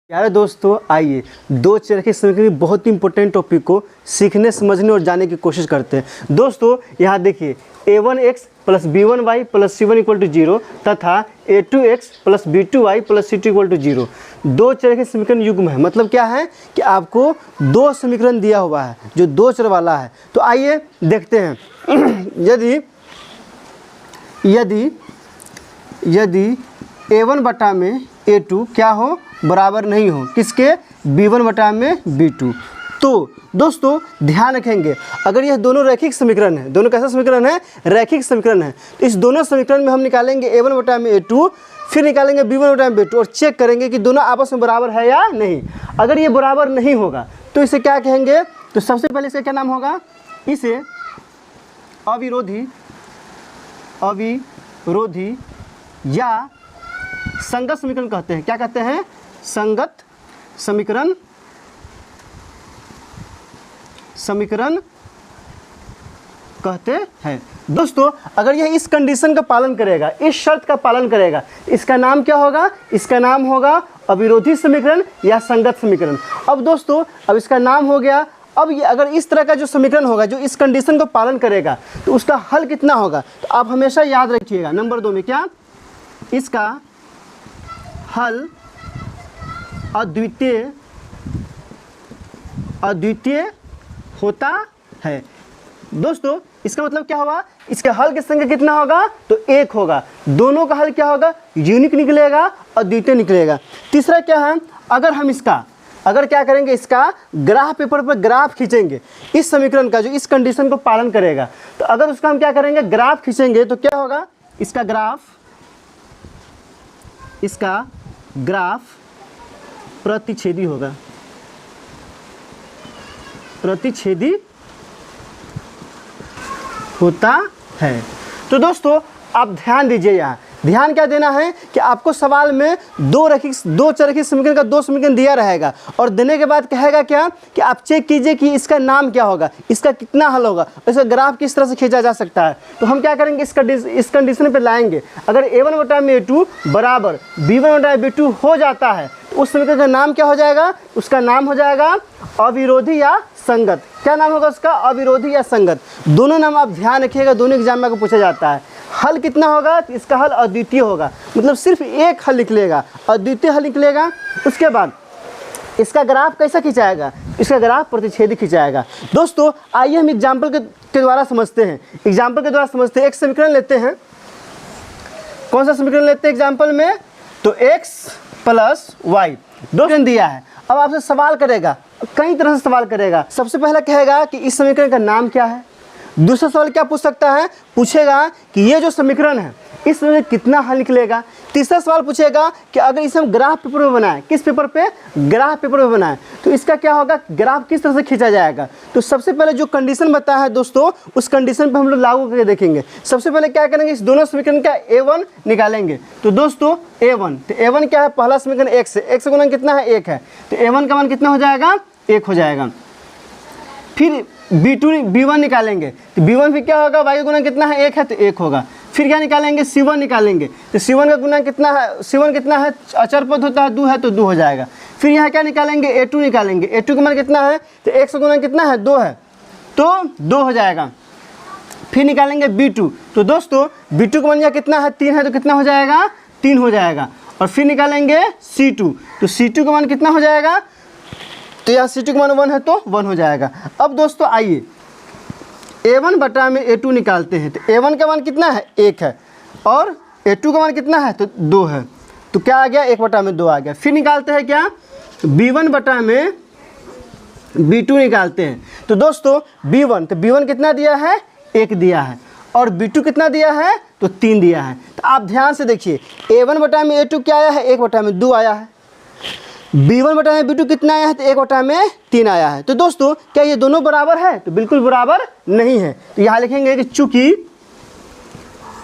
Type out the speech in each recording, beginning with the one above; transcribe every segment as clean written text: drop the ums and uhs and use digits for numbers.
प्यारे दोस्तों, आइए दो चरखे समीकरण की बहुत ही इंपॉर्टेंट टॉपिक को सीखने, समझने और जानने की कोशिश करते हैं। दोस्तों यहाँ देखिए, a1x plus b1y plus c1 equal to 0 तथा a2x plus b2y plus c2 equal to 0 दो चर के समीकरण युग्म है। मतलब क्या है कि आपको दो समीकरण दिया हुआ है जो दो चर वाला है। तो आइए देखते हैं। यदि a1 बटा में a2 क्या हो, बराबर नहीं हो किसके, b1 बटा में b2। तो दोस्तों ध्यान रखेंगे, अगर यह दोनों रैखिक समीकरण है, दोनों कैसा समीकरण है, रैखिक समीकरण है, तो इस दोनों समीकरण में हम निकालेंगे a1 बटा में a2, फिर निकालेंगे b1 बटा में b2 और चेक करेंगे कि दोनों आपस में बराबर है या नहीं। अगर ये बराबर नहीं होगा तो इसे क्या कहेंगे, तो सबसे पहले इसका क्या नाम होगा, इसे अविरोधी या संगत समीकरण कहते हैं। क्या कहते हैं, संगत समीकरण कहते हैं। दोस्तों अगर यह इस कंडीशन का पालन करेगा, इस शर्त का पालन करेगा, इसका नाम क्या होगा, इसका नाम होगा अविरोधी समीकरण या संगत समीकरण। अब दोस्तों अब इसका नाम हो गया। अब ये अगर इस तरह का जो समीकरण होगा जो इस कंडीशन को पालन करेगा तो उसका हल कितना होगा, तो आप हमेशा याद रखिएगा नंबर 2 में क्या, इसका हल अद्वितीय होता है। दोस्तों इसका मतलब क्या होगा, इसका हल की संख्या कितना होगा, तो 1 होगा। दोनों का हल क्या होगा, यूनिक निकलेगा, अद्वितीय निकलेगा। तीसरा क्या है, अगर क्या करेंगे, इसका ग्राफ पेपर पर ग्राफ खींचेंगे इस समीकरण का जो इस कंडीशन को पालन करेगा, तो अगर उसका हम क्या करेंगे, ग्राफ खींचेंगे तो क्या होगा, इसका ग्राफ प्रतिच्छेदी होगा, प्रतिच्छेदी होता है। तो दोस्तों आप ध्यान दीजिए, यहाँ ध्यान क्या देना है कि आपको सवाल में दो चरखी समीकरण का दो समीकरण दिया रहेगा और देने के बाद कहेगा क्या कि आप चेक कीजिए कि इसका नाम क्या होगा, इसका कितना हल होगा, इसका ग्राफ किस तरह से खींचा जा सकता है। तो हम क्या करेंगे, इस कंडीशन पे लाएंगे। अगर a1 बटा में a2 बराबर b1 बटा में b2 हो जाता है तो उस समीकरण का नाम क्या हो जाएगा, उसका नाम हो जाएगा अविरोधी या संगत। क्या नाम होगा उसका, अविरोधी या संगत। दोनों नाम आप ध्यान रखिएगा, दोनों एग्जाम में पूछा जाता है। हल कितना होगा, तो इसका हल अद्वितीय होगा, मतलब सिर्फ एक हल निकलेगा, अद्वितीय हल निकलेगा। उसके बाद इसका ग्राफ कैसा खिंचाएगा, इसका ग्राफ प्रतिच्छेदी खिंचाएगा। दोस्तों आइए हम एग्जाम्पल के द्वारा समझते हैं। एक समीकरण लेते हैं। कौन सा समीकरण लेते हैं एग्जाम्पल में, तो x प्लस वाई दो समीकरण दिया है। अब आपसे सवाल करेगा, कई तरह से सवाल करेगा। सबसे पहला कहेगा कि इस समीकरण का नाम क्या है। दूसरा सवाल क्या पूछ सकता है, पूछेगा कि ये जो समीकरण है इसमें कितना हल निकलेगा। तीसरा सवाल पूछेगा कि अगर इसे हम ग्राफ पेपर में बनाएं, किस पेपर पे, ग्राफ पेपर में बनाएं, तो इसका क्या होगा, ग्राफ किस तरह से खींचा जाएगा। तो सबसे पहले जो कंडीशन बताया है दोस्तों, उस कंडीशन पे हम लोग लागू करके देखेंगे। सबसे पहले क्या करेंगे, इस दोनों समीकरण का a1 निकालेंगे। तो दोस्तों a1, तो a1 क्या है, पहला समीकरण x है, x का गुणन कितना है, 1 है, तो a1 का मान कितना हो जाएगा, 1 हो जाएगा। फिर b1 निकालेंगे, तो b1 फिर क्या होगा, y का गुणन कितना है, 1 है, तो 1 होगा। फिर क्या निकालेंगे, c1 निकालेंगे, तो c1 का गुणन कितना है, c1 कितना है, अचर पद होता है 2 है, तो 2 हो जाएगा। फिर यहाँ क्या निकालेंगे, a2 निकालेंगे, a2 का मान कितना है, तो x का गुणन कितना है, 2 है, तो 2 हो जाएगा। फिर निकालेंगे b2, तो दोस्तों b2 का मान यहाँ कितना है, 3 है, तो कितना हो जाएगा, 3 हो जाएगा। और फिर निकालेंगे c2, तो c2 का मान कितना हो जाएगा, तो यहाँ c2 का मान 1 है, तो 1 हो जाएगा। अब दोस्तों आइए a1 बटा में a2 निकालते हैं। तो a1 का मान कितना है, 1 है, और a2 का मान कितना है, तो 2 है, तो क्या आ गया, 1 बटा में 2 आ गया। फिर निकालते हैं क्या, b1 बटा में b2 निकालते हैं। तो दोस्तों b1 कितना दिया है, 1 दिया है, और b2 कितना दिया है, तो 3 दिया है। तो आप ध्यान से देखिए, a1 बटा में a2 क्या आया है, 1 बटा में 2 आया है, b1 बटा में b2 कितना आया है, तो 1 बटा में 3 आया है। तो दोस्तों क्या ये दोनों बराबर है, तो बिल्कुल बराबर नहीं है। तो यहाँ लिखेंगे कि चूंकि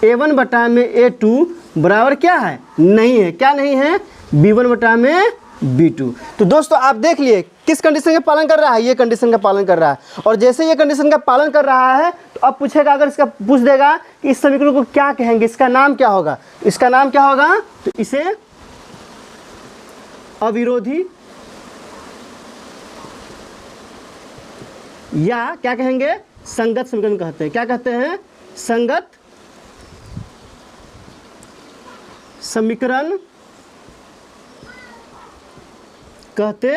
a1 बटा में a2 बराबर क्या है, नहीं है, क्या नहीं है, b1 बटा में b2। तो दोस्तों आप देख लिए किस कंडीशन का पालन कर रहा है, ये कंडीशन का पालन कर रहा है। और जैसे ये कंडीशन का पालन कर रहा है तो अब पूछेगा, अगर इसका पूछ देगा कि इस समीकरण को क्या कहेंगे, इसका नाम क्या होगा, इसका नाम क्या होगा, तो इसे अविरोधी या क्या कहेंगे, संगत समीकरण कहते हैं। क्या कहते हैं, संगत समीकरण कहते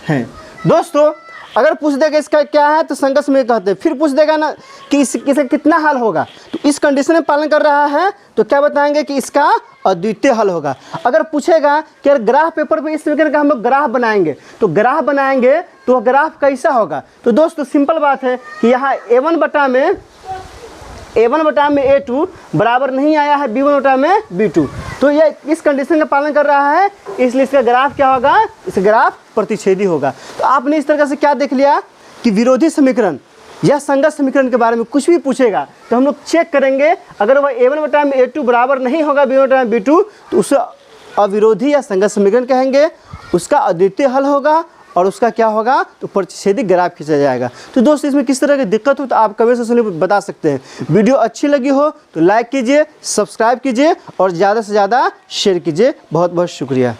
हैं। दोस्तों अगर पूछ देगा इसका क्या है तो संगत समीकरण कहते हैं, फिर पूछ देगा ना कि इसका कितना हल होगा, तो इस कंडीशन में पालन कर रहा है तो क्या बताएंगे कि इसका अद्वितीय हल होगा। अगर पूछेगा कि अगर ग्राफ पेपर पे इस समीकरण का हम लोग ग्राफ बनाएंगे तो ग्राफ बनाएंगे तो ग्राफ कैसा होगा। तो दोस्तों सिंपल बात है कि यहाँ a1 बटा में a2 बराबर नहीं आया है b1 बटा में b2, तो ये इस कंडीशन का पालन कर रहा है, इसलिए इसका ग्राफ क्या होगा, इस ग्राफ प्रतिच्छेदी होगा। तो आपने इस तरह से क्या देख लिया कि विरोधी समीकरण या संगत समीकरण के बारे में कुछ भी पूछेगा तो हम लोग चेक करेंगे, अगर वह a1 बटा में a2 बराबर नहीं होगा b1 बटा में b2 तो उसे अविरोधी या संगत समीकरण कहेंगे, उसका अद्वितीय हल होगा और उसका क्या होगा, तो प्रतिच्छेदी ग्राफ खींचा जाएगा। तो दोस्तों इसमें किस तरह की दिक्कत हो तो आप कमेंट सेक्शन में बता सकते हैं। वीडियो अच्छी लगी हो तो लाइक कीजिए, सब्सक्राइब कीजिए और ज़्यादा से ज़्यादा शेयर कीजिए। बहुत बहुत शुक्रिया।